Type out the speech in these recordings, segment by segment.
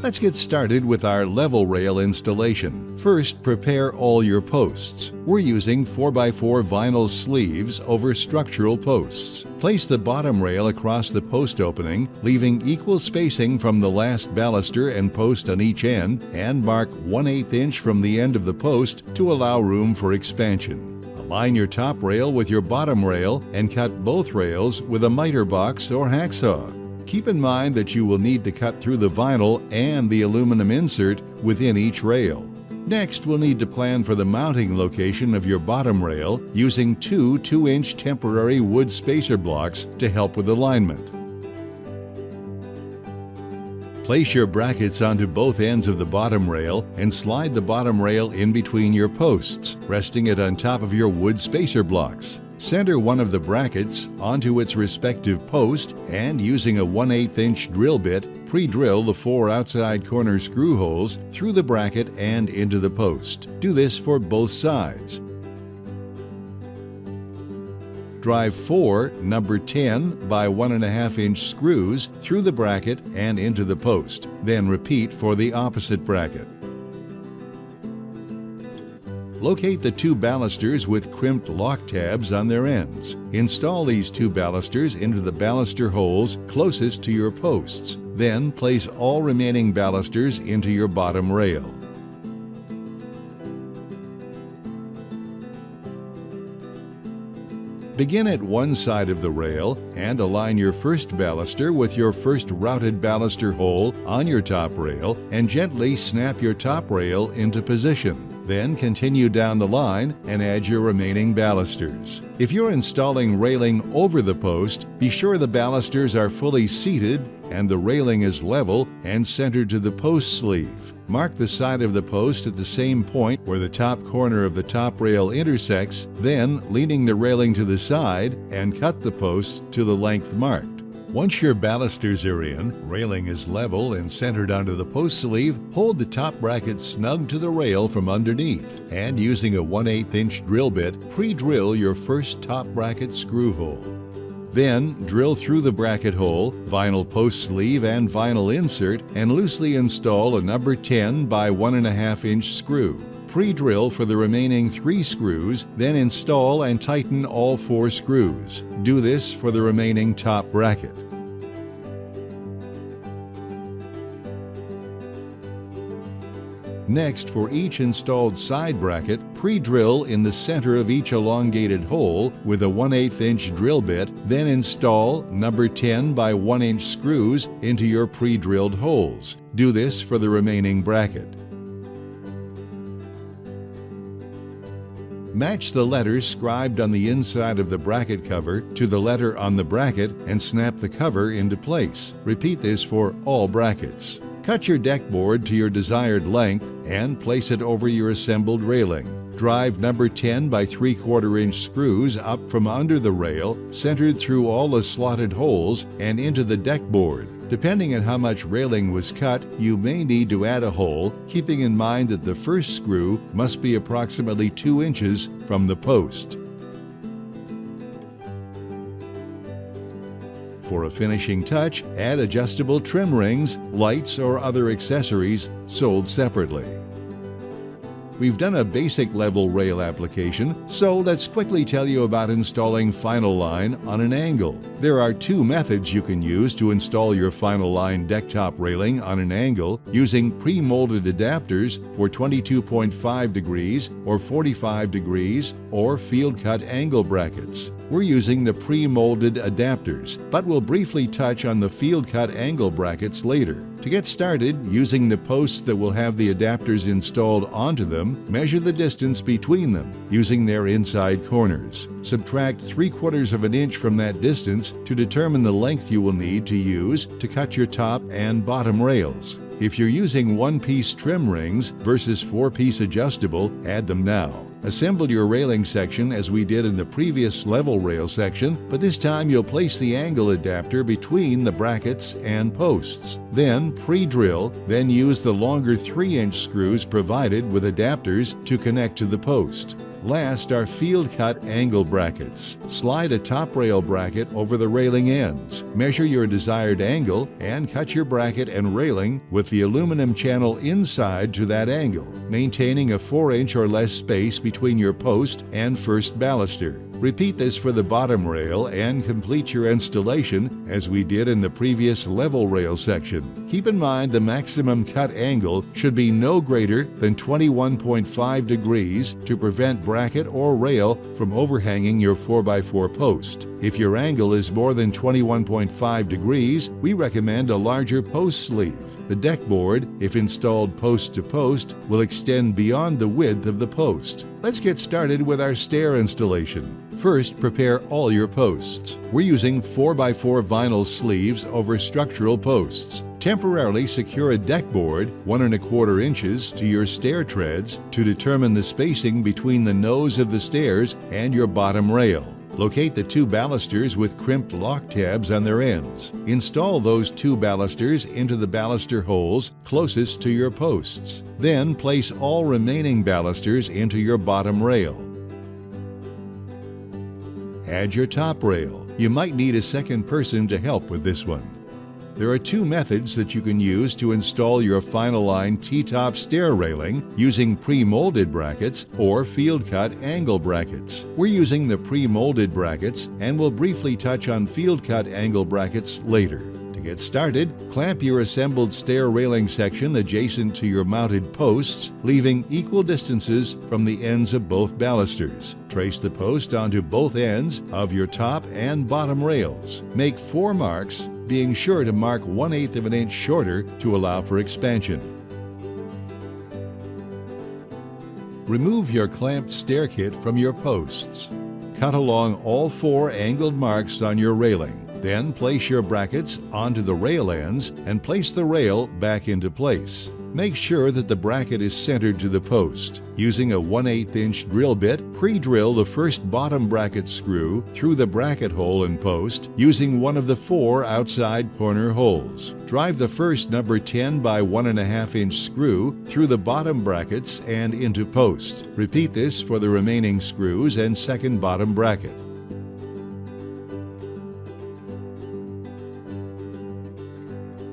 Let's get started with our level rail installation. First, prepare all your posts. We're using 4x4 vinyl sleeves over structural posts. Place the bottom rail across the post opening, leaving equal spacing from the last baluster and post on each end, and mark 1/8 inch from the end of the post to allow room for expansion. Align your top rail with your bottom rail and cut both rails with a miter box or hacksaw. Keep in mind that you will need to cut through the vinyl and the aluminum insert within each rail. Next, we'll need to plan for the mounting location of your bottom rail using two 2-inch temporary wood spacer blocks to help with alignment. Place your brackets onto both ends of the bottom rail and slide the bottom rail in between your posts, resting it on top of your wood spacer blocks. Center one of the brackets onto its respective post and using a 1/8 inch drill bit, pre-drill the 4 outside corner screw holes through the bracket and into the post. Do this for both sides. Drive 4 number 10 by 1.5 inch screws through the bracket and into the post. Then repeat for the opposite bracket. Locate the 2 balusters with crimped lock tabs on their ends. Install these 2 balusters into the baluster holes closest to your posts. Then place all remaining balusters into your bottom rail. Begin at one side of the rail and align your first baluster with your first routed baluster hole on your top rail and gently snap your top rail into position. Then continue down the line and add your remaining balusters. If you're installing railing over the post, be sure the balusters are fully seated and the railing is level and centered to the post sleeve. Mark the side of the post at the same point where the top corner of the top rail intersects, then leaning the railing to the side and cut the post to the length marked. Once your balusters are in, railing is level and centered onto the post sleeve, hold the top bracket snug to the rail from underneath, and using a 1/8 inch drill bit, pre-drill your first top bracket screw hole. Then drill through the bracket hole, vinyl post sleeve and vinyl insert, and loosely install a number 10 by 1.5 inch screw. Pre-drill for the remaining 3 screws, then install and tighten all 4 screws. Do this for the remaining top bracket. Next, for each installed side bracket, pre-drill in the center of each elongated hole with a 1/8 inch drill bit, then install number 10 by 1 inch screws into your pre-drilled holes. Do this for the remaining bracket. Match the letters scribed on the inside of the bracket cover to the letter on the bracket and snap the cover into place. Repeat this for all brackets. Cut your deck board to your desired length and place it over your assembled railing. Drive number 10 by 3/4 inch screws up from under the rail, centered through all the slotted holes and into the deck board. Depending on how much railing was cut, you may need to add a hole, keeping in mind that the first screw must be approximately 2 inches from the post. For a finishing touch, add adjustable trim rings, lights, or other accessories sold separately. We've done a basic level rail application, so let's quickly tell you about installing Finyl line on an angle. There are 2 methods you can use to install your Finyl line decktop railing on an angle using pre-molded adapters for 22.5 degrees or 45 degrees or field-cut angle brackets. We're using the pre-molded adapters, but we'll briefly touch on the field-cut angle brackets later. To get started, using the posts that will have the adapters installed onto them, measure the distance between them using their inside corners. Subtract 3/4 of an inch from that distance to determine the length you will need to use to cut your top and bottom rails. If you're using 1-piece trim rings versus 4-piece adjustable, add them now. Assemble your railing section as we did in the previous level rail section, but this time you'll place the angle adapter between the brackets and posts. Then pre-drill, then use the longer 3-inch screws provided with adapters to connect to the post. Last are field-cut angle brackets. Slide a top rail bracket over the railing ends. Measure your desired angle and cut your bracket and railing with the aluminum channel inside to that angle, maintaining a 4-inch or less space between your post and first baluster. Repeat this for the bottom rail and complete your installation as we did in the previous level rail section. Keep in mind the maximum cut angle should be no greater than 21.5 degrees to prevent bracket or rail from overhanging your 4x4 post. If your angle is more than 21.5 degrees, we recommend a larger post sleeve. The deck board, if installed post to post, will extend beyond the width of the post. Let's get started with our stair installation. First, prepare all your posts. We're using 4x4 vinyl sleeves over structural posts. Temporarily secure a deck board 1 1/4 inches to your stair treads to determine the spacing between the nose of the stairs and your bottom rail. Locate the 2 balusters with crimped lock tabs on their ends. Install those 2 balusters into the baluster holes closest to your posts. Then place all remaining balusters into your bottom rail. Add your top rail. You might need a second person to help with this one. There are 2 methods that you can use to install your Finyl line T-top stair railing using pre-molded brackets or field-cut angle brackets. We're using the pre-molded brackets and will briefly touch on field-cut angle brackets later. To get started, clamp your assembled stair railing section adjacent to your mounted posts, leaving equal distances from the ends of both balusters. Trace the post onto both ends of your top and bottom rails. Make 4 marks, being sure to mark 1/8 of an inch shorter to allow for expansion. Remove your clamped stair kit from your posts. Cut along all 4 angled marks on your railing. Then place your brackets onto the rail ends and place the rail back into place. Make sure that the bracket is centered to the post. Using a 1/8 inch drill bit, pre-drill the first bottom bracket screw through the bracket hole in post using one of the 4 outside corner holes. Drive the first number 10 by 1.5 inch screw through the bottom brackets and into post. Repeat this for the remaining screws and second bottom bracket.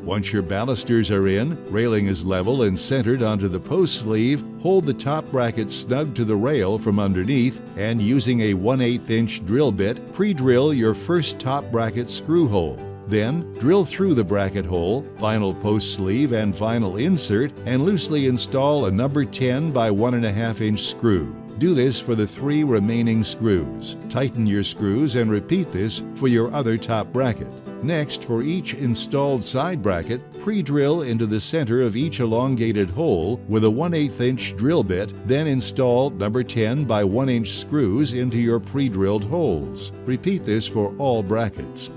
Once your balusters are in, railing is level and centered onto the post sleeve, hold the top bracket snug to the rail from underneath and using a 1/8 inch drill bit, pre-drill your first top bracket screw hole. Then, drill through the bracket hole, vinyl post sleeve and vinyl insert, and loosely install a number 10 by 1.5 inch screw. Do this for the 3 remaining screws. Tighten your screws and repeat this for your other top bracket. Next, for each installed side bracket, pre-drill into the center of each elongated hole with a 1/8 inch drill bit, then install number 10 by 1 inch screws into your pre-drilled holes. Repeat this for all brackets.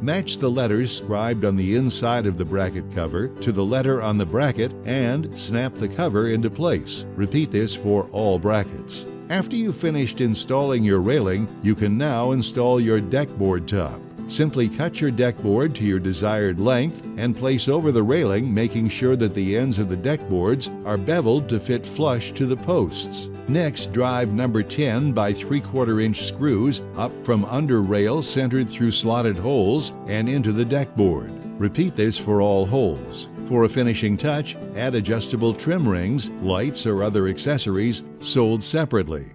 Match the letters scribed on the inside of the bracket cover to the letter on the bracket and snap the cover into place. Repeat this for all brackets. After you've finished installing your railing, you can now install your deck board top. Simply cut your deck board to your desired length and place over the railing, making sure that the ends of the deck boards are beveled to fit flush to the posts. Next, drive number 10 by 3/4 inch screws up from under rail centered through slotted holes and into the deck board. Repeat this for all holes. For a finishing touch, add adjustable trim rings, lights, or other accessories sold separately.